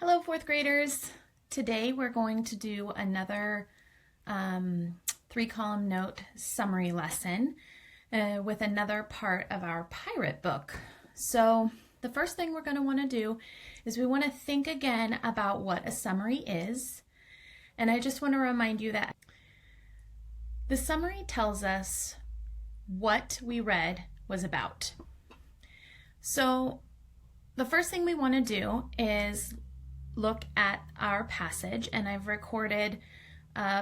Hello, fourth graders. Today we're going to do another three-column note summary lesson with another part of our pirate book. So the first thing we're going to want to do is we want to think again about what a summary is. And I just want to remind you that the summary tells us what we read was about. So the first thing we want to do is look at our passage, and I've recorded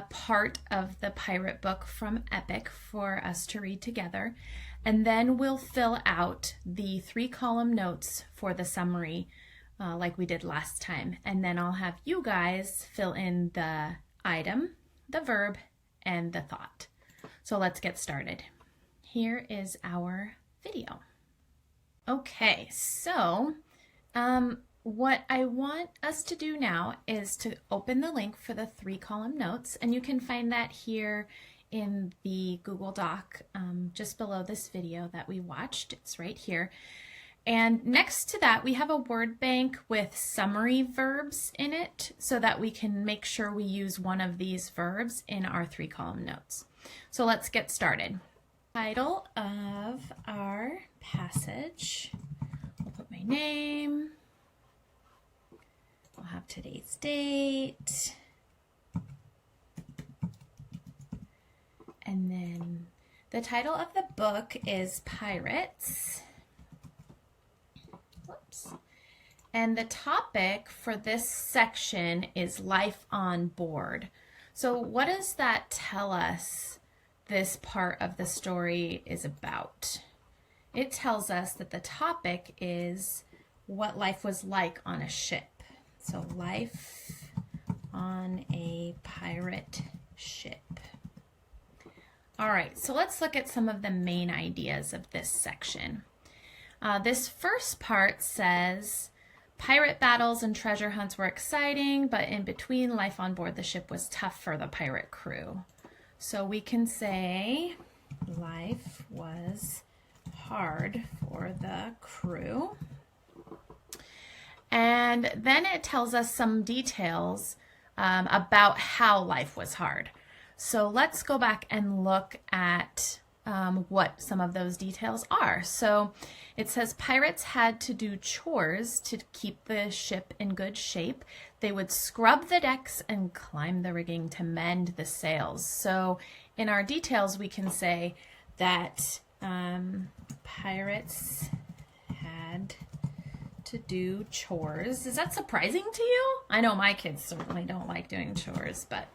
part of the pirate book from Epic for us to read together, and then we'll fill out the three-column notes for the summary like we did last time, and then I'll have you guys fill in the item, the verb, and the thought. So let's get started. Here is our video. Okay, so what I want us to do now is to open the link for the three-column notes, and you can find that here in the Google Doc just below this video that we watched. It's right here. And next to that, we have a word bank with summary verbs in it so that we can make sure we use one of these verbs in our three-column notes. So let's get started. Title of our passage. I'll put my name. I'll have today's date. And then the title of the book is Pirates. Whoops. And the topic for this section is life on board. So what does that tell us this part of the story is about? It tells us that the topic is what life was like on a ship. So life on a pirate ship. All right, so let's look at some of the main ideas of this section. This first part says, pirate battles and treasure hunts were exciting, but in between, life on board the ship was tough for the pirate crew. So we can say life was hard for the crew. And then it tells us some details about how life was hard. So let's go back and look at what some of those details are. So it says pirates had to do chores to keep the ship in good shape. They would scrub the decks and climb the rigging to mend the sails. So in our details, we can say that pirates had to do chores. Is that surprising to you? I know my kids certainly don't like doing chores, but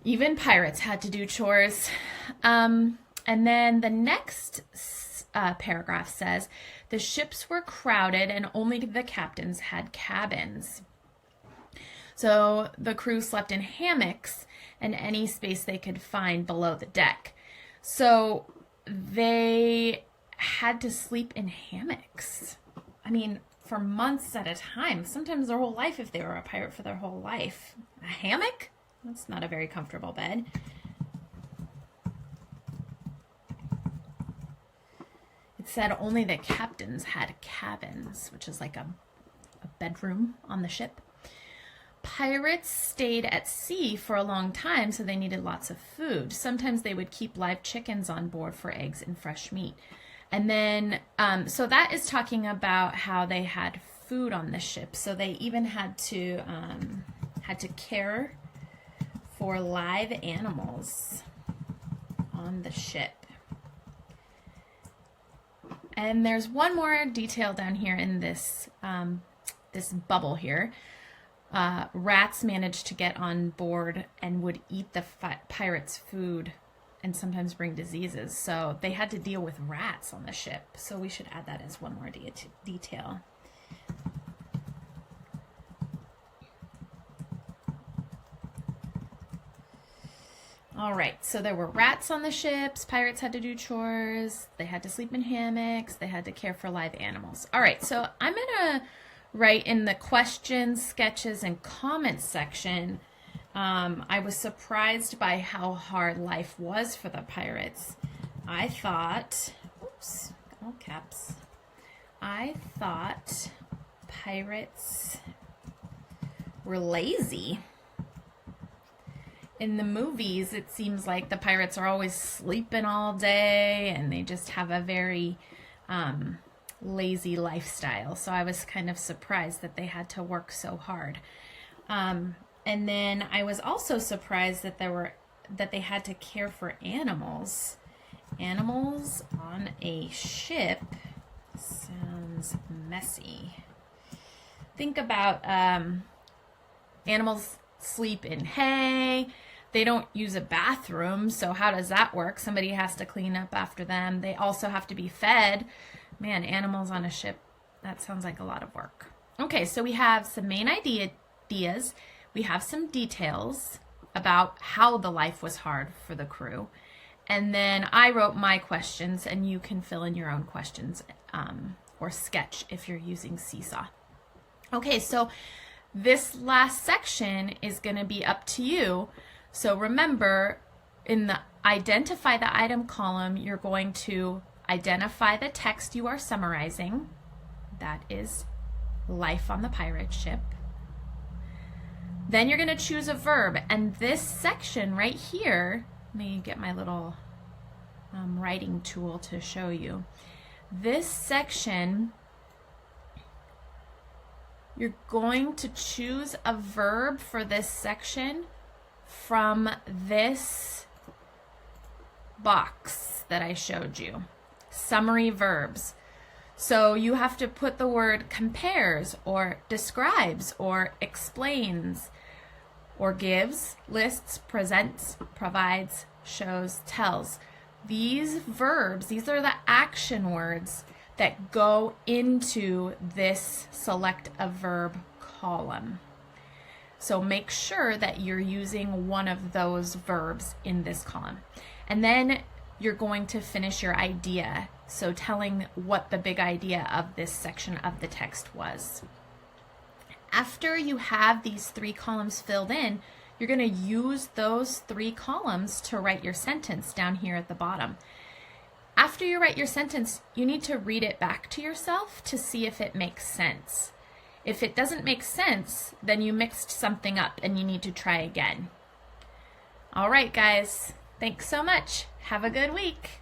even pirates had to do chores. And then the next paragraph says, the ships were crowded and only the captains had cabins. So the crew slept in hammocks and any space they could find below the deck. So they had to sleep in hammocks. I mean, for months at a time, sometimes their whole life if they were a pirate for their whole life. A hammock? That's not a very comfortable bed. It said only the captains had cabins, which is like a bedroom on the ship. Pirates stayed at sea for a long time, so they needed lots of food. Sometimes they would keep live chickens on board for eggs and fresh meat. And then, so that is talking about how they had food on the ship. So they even had to care for live animals on the ship. And there's one more detail down here in this this bubble here. Rats managed to get on board and would eat the pirates' food and sometimes bring diseases. So they had to deal with rats on the ship. So we should add that as one more detail. All right, so there were rats on the ships, pirates had to do chores, they had to sleep in hammocks, they had to care for live animals. All right, so I'm gonna write in the questions, sketches, and comments section, I was surprised by how hard life was for the pirates. I thought, oops, all caps, I thought pirates were lazy. In the movies, it seems like the pirates are always sleeping all day and they just have a very lazy lifestyle. So I was kind of surprised that they had to work so hard. And then I was also surprised that they had to care for animals. Animals on a ship sounds messy. Think about animals sleep in hay. They don't use a bathroom, so how does that work? Somebody has to clean up after them. They also have to be fed. Man, animals on a ship, that sounds like a lot of work. Okay, so we have some main ideas. We have some details about how the life was hard for the crew. And then I wrote my questions, and you can fill in your own questions or sketch if you're using Seesaw. Okay, so this last section is going to be up to you. So remember, in the identify the item column, you're going to identify the text you are summarizing. That is life on the pirate ship. Then you're going to choose a verb. And this section right here, let me get my little writing tool to show you. This section, you're going to choose a verb for this section from this box that I showed you. Summary verbs. So you have to put the word compares or describes or explains or gives, lists, presents, provides, shows, tells. These verbs, these are the action words that go into this select a verb column. So make sure that you're using one of those verbs in this column. And then you're going to finish your idea, so telling what the big idea of this section of the text was. After you have these 3 columns filled in, you're going to use those 3 columns to write your sentence down here at the bottom. After you write your sentence, you need to read it back to yourself to see if it makes sense. If it doesn't make sense, then you mixed something up and you need to try again. All right, guys. Thanks so much. Have a good week.